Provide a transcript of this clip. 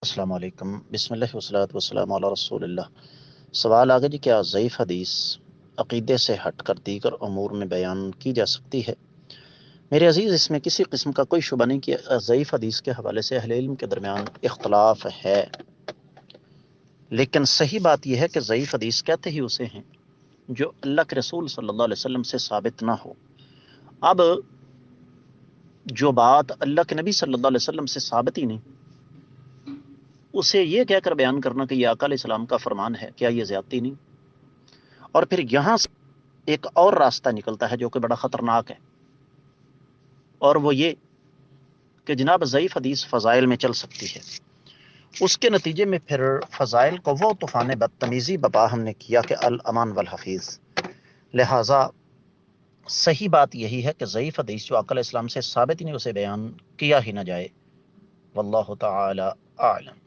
السلام علیکم، بسم اللہ والصلاۃ والسلام علی رسول اللہ۔ سوال آگے جی، کیا ضعیف حدیث عقیدے سے ہٹ کر دیگر امور میں بیان کی جا سکتی ہے؟ میرے عزیز، اس میں کسی قسم کا کوئی شبہ نہیں کہ ضعیف حدیث کے حوالے سے اہل علم کے درمیان اختلاف ہے، لیکن صحیح بات یہ ہے کہ ضعیف حدیث کہتے ہی اسے ہیں جو اللہ کے رسول صلی اللہ علیہ وسلم سے ثابت نہ ہو۔ اب جو بات اللہ کے نبی صلی اللہ علیہ وسلم سے ثابت ہی نہیں، اسے یہ کہہ کر بیان کرنا کہ یہ آقا علیہ السلام کا فرمان ہے، کیا یہ زیادتی نہیں؟ اور پھر یہاں سے ایک اور راستہ نکلتا ہے جو کہ بڑا خطرناک ہے، اور وہ یہ کہ جناب ضعیف حدیث فضائل میں چل سکتی ہے۔ اس کے نتیجے میں پھر فضائل کو وہ طوفان بدتمیزی بپا ہم نے کیا کہ الامان والحفیظ۔ لہٰذا صحیح بات یہی ہے کہ ضعیف حدیث جو آقا علیہ السلام سے ثابت ہی نہیں، اسے بیان کیا ہی نہ جائے۔ واللہ تعالی اعلم۔